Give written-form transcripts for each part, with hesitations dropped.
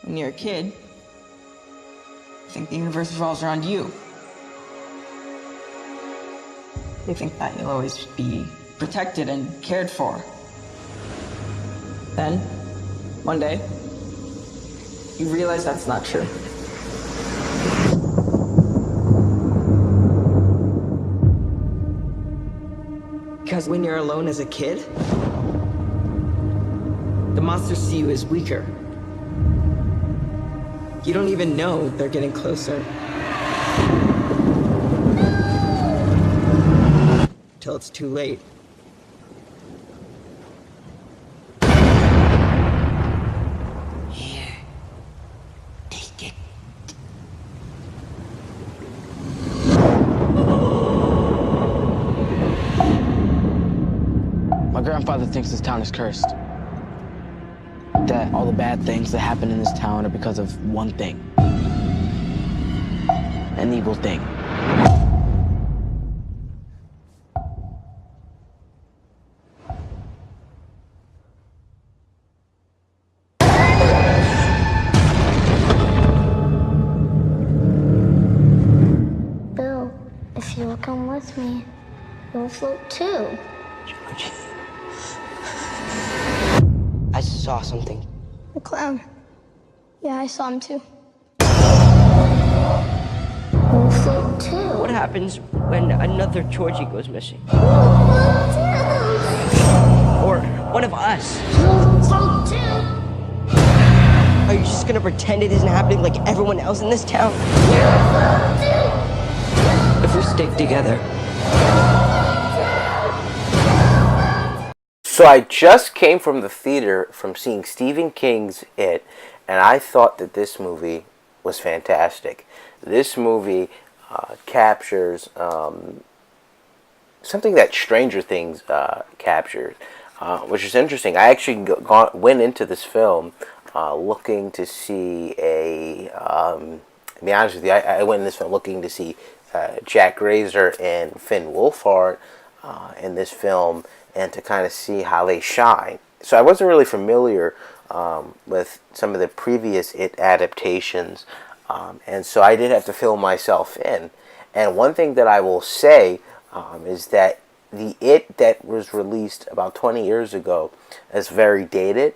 When you're a kid, you think the universe revolves around you. You think that you'll always be protected and cared for. Then, one day, you realize that's not true. Because when you're alone as a kid, the monsters see you as weaker. You don't even know they're getting closer. Till it's too late. Here. Take it. My grandfather thinks this town is cursed. That all the bad things that happen in this town are because of one thing. An evil thing. Bill, if you'll come with me, you'll float too. Georgie. I saw something. The clown. Yeah, I saw him too. You'll float too. What happens when another Georgie goes missing? Or one of us? You'll float too. Are you just gonna pretend it isn't happening like everyone else in this town? If we stick together. So I just came from the theater from seeing Stephen King's It, and I thought that this movie was fantastic. This movie captures something that Stranger Things captures, which is interesting. I actually went into this film looking to see to be honest with you, I went in this film looking to see Jack Grazer and Finn Wolfhard in this film, and to kind of see how they shine. So I wasn't really familiar with some of the previous It adaptations, and so I did have to fill myself in. And one thing that I will say is that the It that was released about 20 years ago is very dated,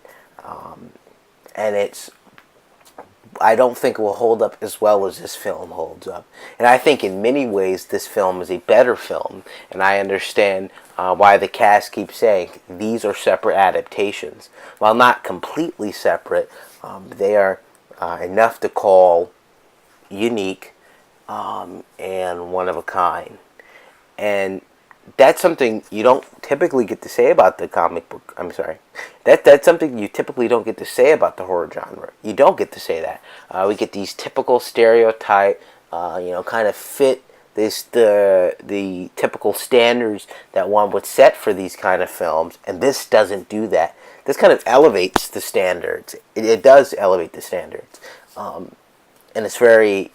and I don't think it will hold up as well as this film holds up. And I think in many ways this film is a better film. And I understand why the cast keeps saying these are separate adaptations. While not completely separate, they are enough to call unique and one of a kind. And that's something you don't typically get to say about the comic book. I'm sorry. That's something you typically don't get to say about the horror genre. You don't get to say that. We get these typical stereotype, kind of fit the typical standards that one would set for these kind of films, and this doesn't do that. This kind of elevates the standards. It does elevate the standards, and it's very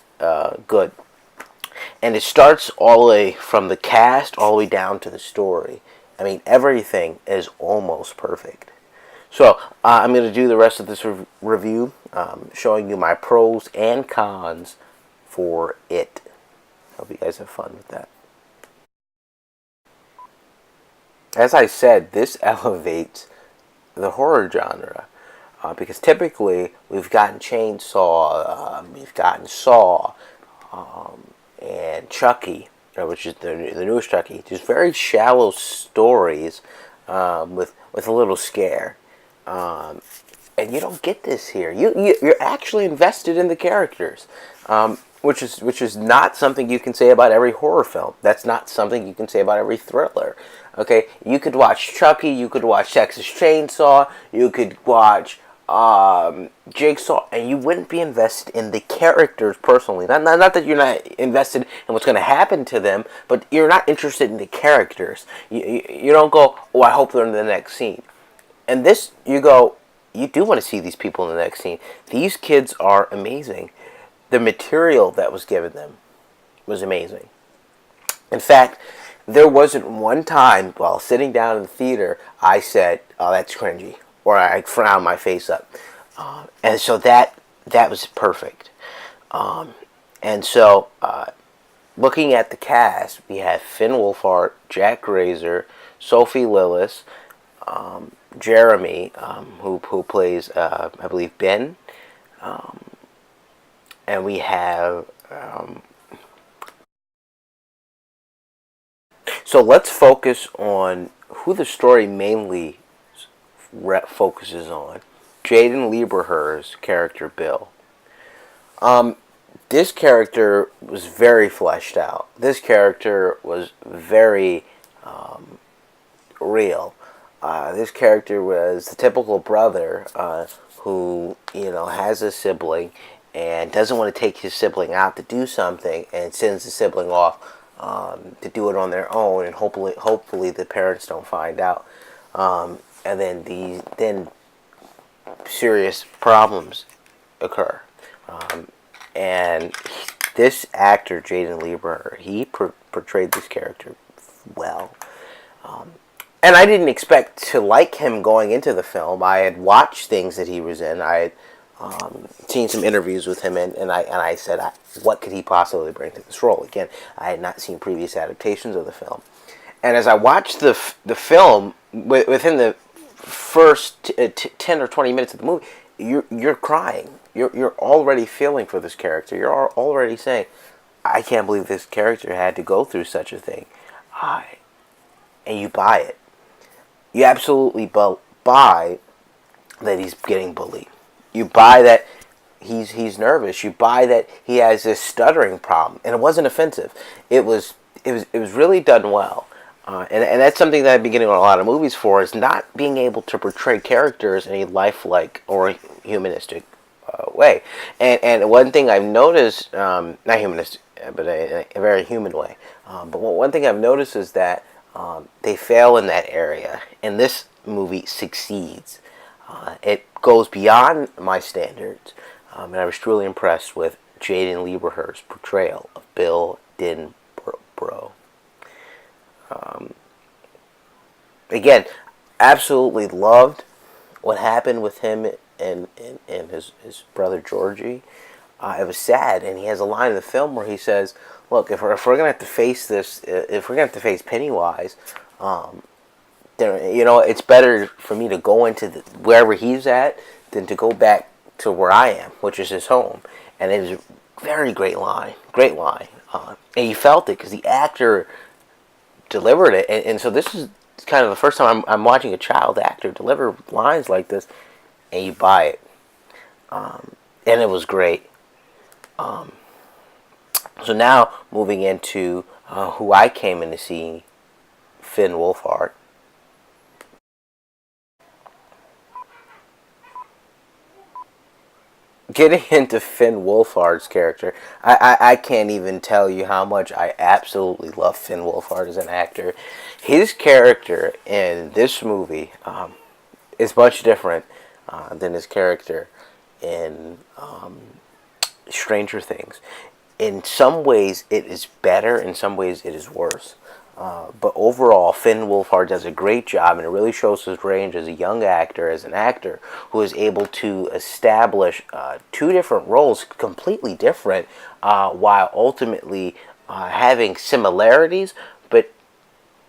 good. And it starts all the way from the cast all the way down to the story. I mean, everything is almost perfect. So I'm going to do the rest of this review, showing you my pros and cons for It. Hope you guys have fun with that. As I said, this elevates the horror genre. Because typically we've gotten Chainsaw, we've gotten Saw, and Chucky, which is the newest Chucky. Just very shallow stories with a little scare, and you don't get this here. You're actually invested in the characters, which is not something you can say about every horror film. That's not something you can say about every thriller. Okay, you could watch Chucky, you could watch Texas Chainsaw, you could watch Jigsaw, and you wouldn't be invested in the characters personally. Not that you're not invested in what's going to happen to them, but you're not interested in the characters. You don't go, oh, I hope they're in the next scene. And this, you go, you do want to see these people in the next scene. These kids are amazing. The material that was given them was amazing. In fact, there wasn't one time while sitting down in the theater I said, oh, that's cringy, or I frowned my face up. And so that that was perfect. And so, looking at the cast, we have Finn Wolfhard, Jack Grazer, Sophie Lillis, Jeremy, who plays, I believe, Ben, and we have. So let's focus on who the story mainly focuses on. Jaden Lieberher's character Bill. This character was very fleshed out. This character was very real. This character was the typical brother who, has a sibling and doesn't want to take his sibling out to do something and sends the sibling off to do it on their own, and hopefully the parents don't find out. And then serious problems occur. And this actor, Jaden Lieberher, he portrayed this character well. And I didn't expect to like him going into the film. I had watched things that he was in. I had seen some interviews with him, and I said, what could he possibly bring to this role? Again, I had not seen previous adaptations of the film. And as I watched the film, within the first 10 or 20 minutes of the movie, you're crying. You're already feeling for this character. You're already saying, I can't believe this character had to go through such a thing. And you buy it. You absolutely buy that he's getting bullied. You buy that he's nervous. You buy that he has this stuttering problem, and it wasn't offensive. It was really done well. And that's something that I've been getting on a lot of movies for, is not being able to portray characters in a lifelike or humanistic way. And one thing I've noticed, not humanistic, but a very human way. But one thing I've noticed is that they fail in that area, and this movie succeeds. It goes beyond my standards, and I was truly impressed with Jaden Lieberher's portrayal of Bill Denbrough. Again, absolutely loved what happened with him and his brother Georgie. It was sad, and he has a line in the film where he says, "Look, if we're gonna have to face this, if we're gonna have to face Pennywise, then it's better for me to go into wherever he's at than to go back to where I am, which is his home." And it was a very great line, and you felt it because the actor delivered it, and so this is kind of the first time I'm watching a child actor deliver lines like this, and you buy it, and it was great. So now moving into who I came in to see, Finn Wolfhard. Getting into Finn Wolfhard's character, I can't even tell you how much I absolutely love Finn Wolfhard as an actor. His character in this movie is much different than his character in Stranger Things. In some ways, it is better. In some ways, it is worse. But overall, Finn Wolfhard does a great job, and it really shows his range as a young actor, as an actor who is able to establish two different roles, completely different, while ultimately having similarities, but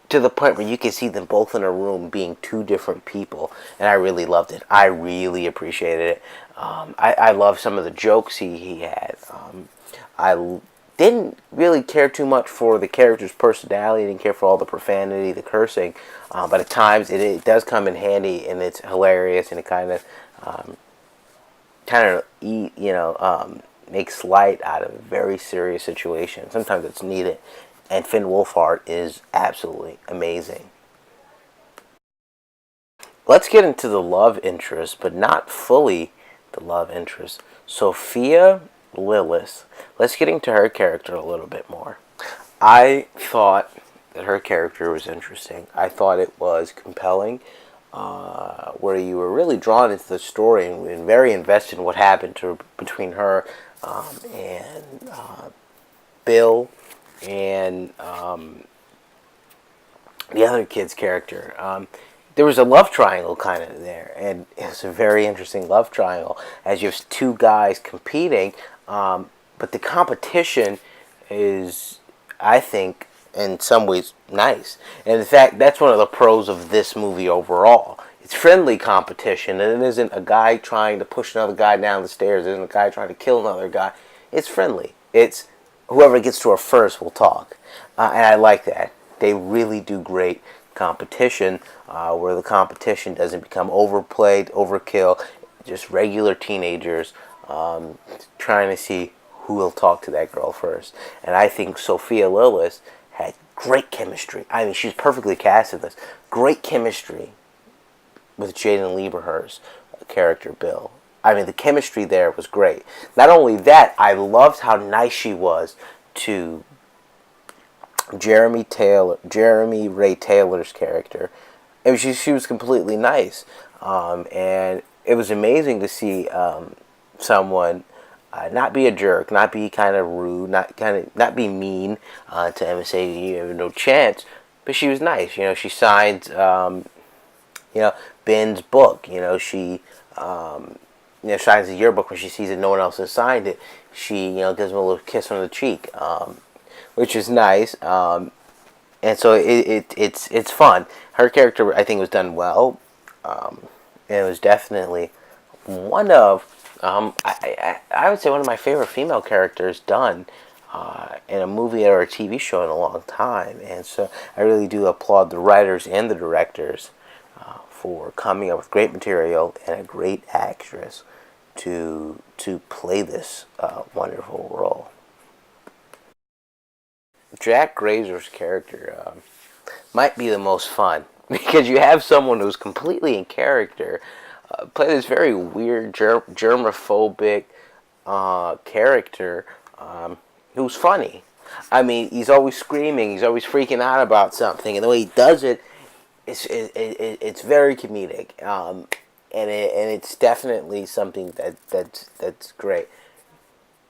to the point where you can see them both in a room being two different people. And I really loved it. I really appreciated it. I love some of the jokes he had. I didn't really care too much for the character's personality. Didn't care for all the profanity, the cursing, but at times it does come in handy, and it's hilarious, and it kind of makes light out of a very serious situation. Sometimes it's needed, and Finn Wolfhard is absolutely amazing. Let's get into the love interest, but not fully the love interest. Sophia Lillis. Let's get into her character a little bit more. I thought that her character was interesting. I thought it was compelling, where you were really drawn into the story and very invested in what happened between her and Bill and the other kid's character. there was a love triangle kind of there, and it's a very interesting love triangle as you have two guys competing, but the competition is, I think, in some ways nice. And in fact, that's one of the pros of this movie overall. It's friendly competition, and it isn't a guy trying to push another guy down the stairs. It isn't a guy trying to kill another guy. It's friendly. It's whoever gets to her first will talk, and I like that. They really do great competition, where the competition doesn't become overplayed, overkill. Just regular teenagers trying to see who will talk to that girl first. And I think Sophia Lillis had great chemistry. I mean, she's perfectly cast in this. Great chemistry with Jaden Lieberher's character, Bill. I mean, the chemistry there was great. Not only that, I loved how nice she was to Jeremy Ray Taylor's character. And she was completely nice. And it was amazing to see someone not be a jerk, not be kind of rude, not be mean to him and say you have no chance. But she was nice. You know, she signed Ben's book. You know, she signs the yearbook when she sees that no one else has signed it. She gives him a little kiss on the cheek, which is nice. And so it's fun. Her character, I think, was done well, and it was definitely one of I would say one of my favorite female characters done in a movie or a TV show in a long time. And so I really do applaud the writers and the directors for coming up with great material and a great actress to play this wonderful role. Jack Grazer's character might be the most fun because you have someone who's completely in character, play this very weird germophobic character who's funny. I mean, he's always screaming, he's always freaking out about something, and the way he does it, it's very comedic, and it's definitely something that's great.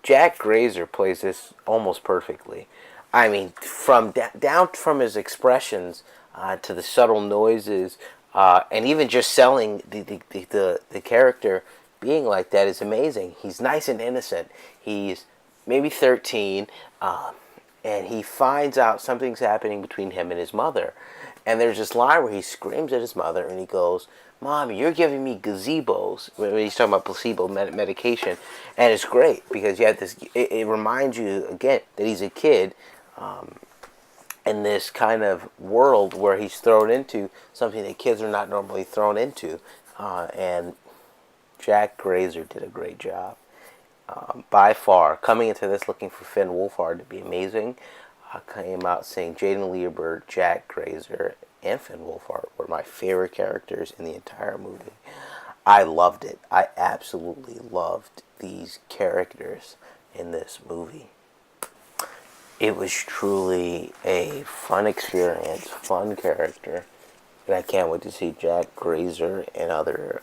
Jack Grazer plays this almost perfectly. I mean, from down from his expressions to the subtle noises, and even just selling the character being like that is amazing. He's nice and innocent. He's maybe 13, and he finds out something's happening between him and his mother. And there's this line where he screams at his mother, and he goes, "Mom, you're giving me gazebos." When he's talking about placebo medication, and it's great because you have this. It reminds you again that he's a kid. In this kind of world where he's thrown into something that kids are not normally thrown into. And Jack Grazer did a great job. By far, coming into this looking for Finn Wolfhard to be amazing, I came out saying Jaden Lieber, Jack Grazer, and Finn Wolfhard were my favorite characters in the entire movie. I loved it. I absolutely loved these characters in this movie. It was truly a fun experience, fun character, and I can't wait to see Jack Grazer in other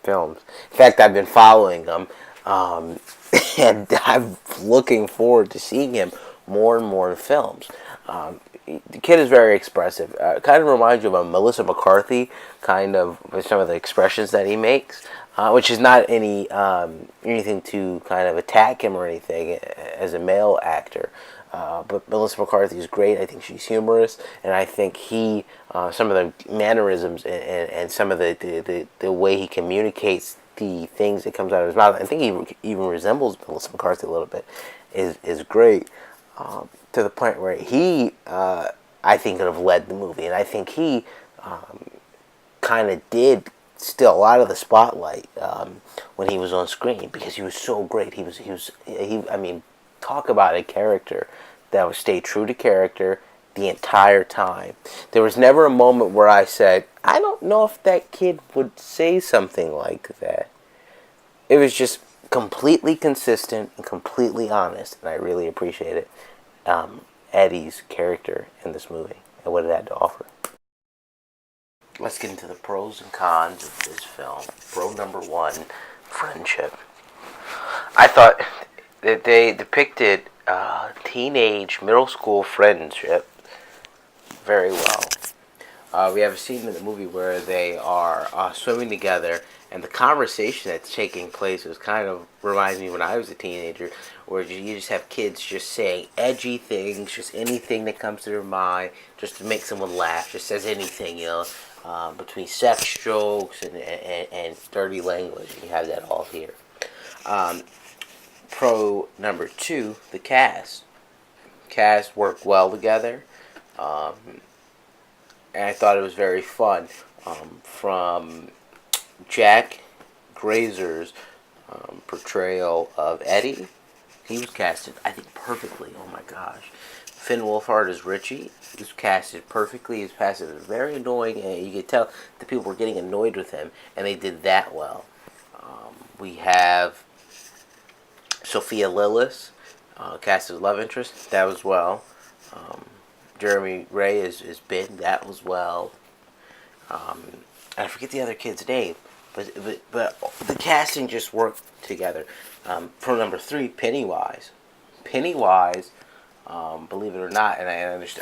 films. In fact, I've been following him, and I'm looking forward to seeing him more and more in films. The kid is very expressive. Kind of reminds you of a Melissa McCarthy, kind of with some of the expressions that he makes, which is not anything to kind of attack him or anything as a male actor. But Melissa McCarthy is great. I think she's humorous, and I think some of the mannerisms and some of the way he communicates the things that comes out of his mouth, I think he even resembles Melissa McCarthy a little bit, is great, to the point where he, I think, could have led the movie, and I think he kind of did steal a lot of the spotlight when he was on screen because he was so great. I mean, talk about a character that would stay true to character the entire time. There was never a moment where I said, I don't know if that kid would say something like that. It was just completely consistent and completely honest, and I really appreciate it. Eddie's character in this movie and what it had to offer. Let's get into the pros and cons of this film. Pro number one, friendship. I thought that they depicted teenage middle school friendship very well. we have a scene in the movie where they are swimming together, and the conversation that's taking place is kind of reminds me when I was a teenager, where you just have kids just saying edgy things, just anything that comes to their mind, just to make someone laugh, just says anything, between sex jokes and dirty language. You have that all here. Pro number 2, the cast. Cast worked well together. And I thought it was very fun. From Jack Grazer's portrayal of Eddie, he was casted, I think, perfectly. Oh my gosh. Finn Wolfhard as Richie, he was casted perfectly. His passive was very annoying, and you could tell the people were getting annoyed with him, and they did that well. We have Sophia Lillis, cast as love interest, that was well. Jeremy Ray is Ben, that was well. I forget the other kid's name, but the casting just worked together. Pro number 3, Pennywise. Pennywise, believe it or not, and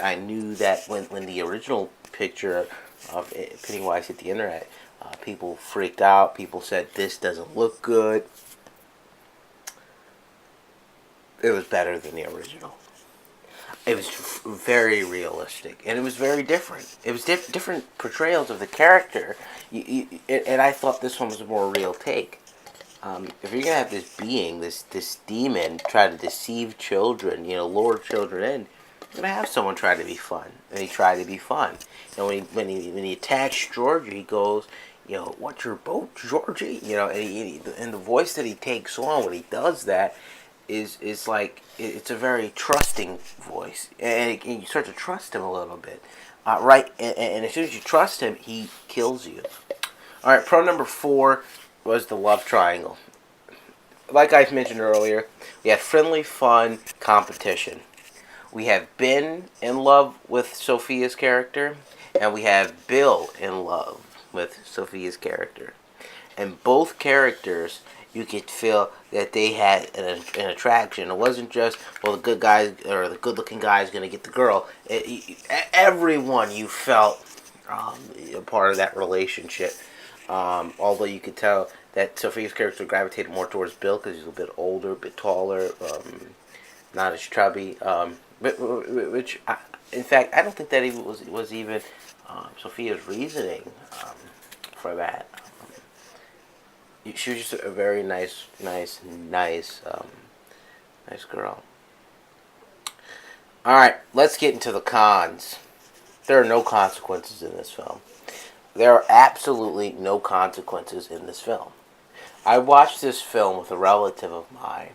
I knew that when the original picture of Pennywise hit the internet, people freaked out. People said this doesn't look good. It was better than the original. It was very realistic, and it was very different. It was different portrayals of the character, and I thought this one was a more real take. If you're gonna have this being, this demon, try to deceive children, lure children in, you're gonna have someone try to be fun, and he tried to be fun. And when he attacks Georgie, he goes, "What's your boat, Georgie?" And the voice that he takes on when he does that is like, it's a very trusting voice, and you start to trust him a little bit, right? And as soon as you trust him, he kills you. All right, pro number 4 was the love triangle. Like I mentioned earlier, we had friendly, fun competition. We have Ben in love with Sophia's character, and we have Bill in love with Sophia's character. And both characters, you could feel that they had an attraction. It wasn't just, well, the good guy or the good-looking guy is going to get the girl. Everyone, you felt a part of that relationship. Although you could tell that Sophia's character gravitated more towards Bill because he's a bit older, a bit taller, not as chubby. Which, in fact, I don't think that even was even Sophia's reasoning for that. She was just a very nice girl. All right, let's get into the cons. There are no consequences in this film. There are absolutely no consequences in this film. I watched this film with a relative of mine,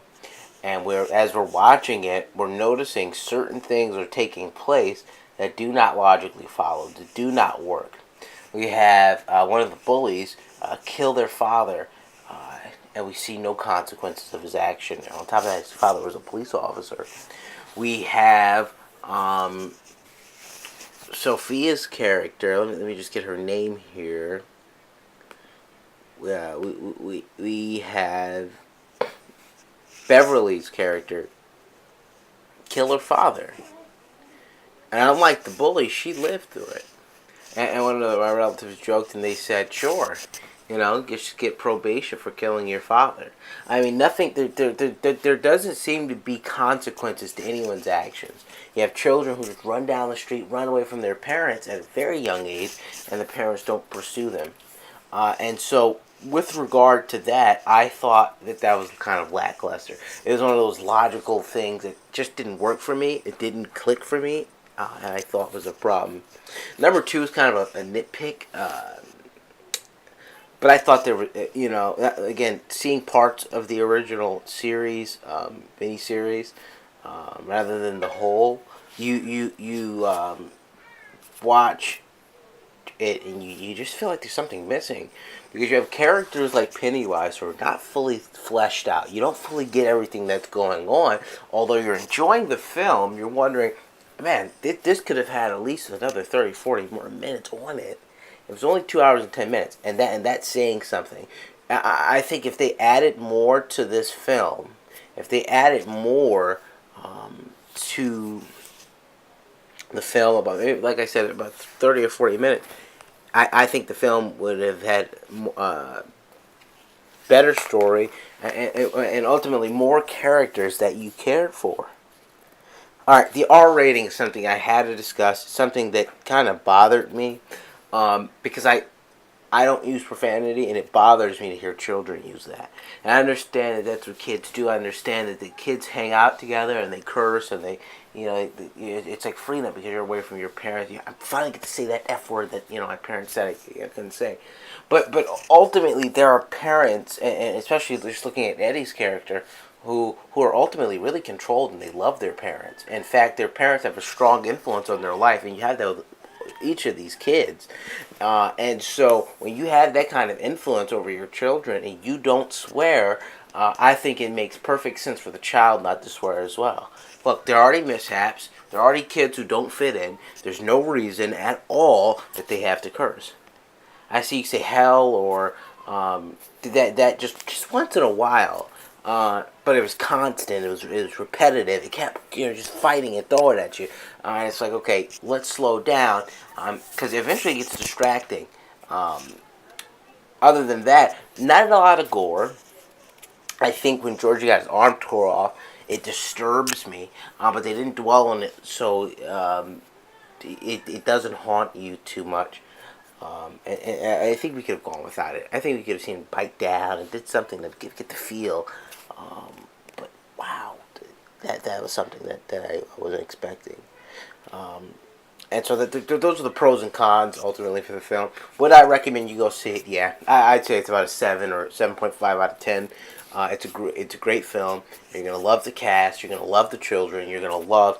and as we're watching it, we're noticing certain things are taking place that do not logically follow, that do not work. We have one of the bullies kill their father, and we see no consequences of his action. And on top of that, his father was a police officer. We have Sophia's character. Let me just get her name here. We have Beverly's character kill her father, and unlike the bully, she lived through it. And one of my relatives joked, and they said, "Sure, just get probation for killing your father." I mean, nothing. There doesn't seem to be consequences to anyone's actions. You have children who just run down the street, run away from their parents at a very young age, and the parents don't pursue them. And so, with regard to that, I thought that was kind of lackluster. It was one of those logical things that just didn't work for me. It didn't click for me, and I thought was a problem. Number 2 is kind of a nitpick. But I thought there were, again, seeing parts of the original series, miniseries, rather than the whole, you watch it and you just feel like there's something missing, because you have characters like Pennywise who are not fully fleshed out. You don't fully get everything that's going on. Although you're enjoying the film, you're wondering, man, this could have had at least another 30, 40 more minutes on it. It was only 2 hours and 10 minutes, and that's saying something. I think if they added more to this film, if they added more to the film, about like I said, about 30 or 40 minutes, I think the film would have had better story and ultimately more characters that you cared for. All right, the R rating is something I had to discuss. Something that kind of bothered me because I don't use profanity, and it bothers me to hear children use that. And I understand that that's what kids do. I understand that the kids hang out together and they curse and they, it's like freedom because you're away from your parents. I finally get to say that F word that my parents said I couldn't say. But ultimately, there are parents, and especially just looking at Eddie's character, who are ultimately really controlled and they love their parents. In fact, their parents have a strong influence on their life, and you have that with each of these kids. And so when you have that kind of influence over your children and you don't swear, I think it makes perfect sense for the child not to swear as well. Look, there are already mishaps. There are already kids who don't fit in. There's no reason at all that they have to curse. I see you say hell or that just once in a while. But it was constant. It was repetitive. It kept just fighting and throwing at you. And it's like, okay, let's slow down because eventually it gets distracting. Other than that, not a lot of gore. I think when Georgie got his arm tore off, it disturbs me. But they didn't dwell on it, so it doesn't haunt you too much. And I think we could have gone without it. I think we could have seen him bite down and did something to get the feel. But wow, that was something that I wasn't expecting. And so those are the pros and cons ultimately for the film. Would I recommend you go see it? Yeah, I'd say it's about a 7 or 7.5 out of 10. It's a great film. You're gonna love the cast. You're gonna love the children. You're gonna love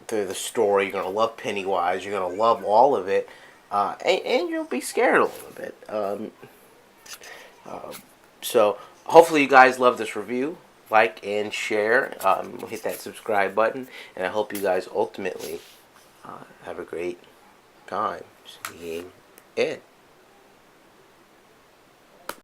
the story. You're gonna love Pennywise. You're gonna love all of it, and you'll be scared a little bit. So hopefully you guys love this review. Like and share. Hit that subscribe button, and I hope you guys ultimately have a great time seeing it.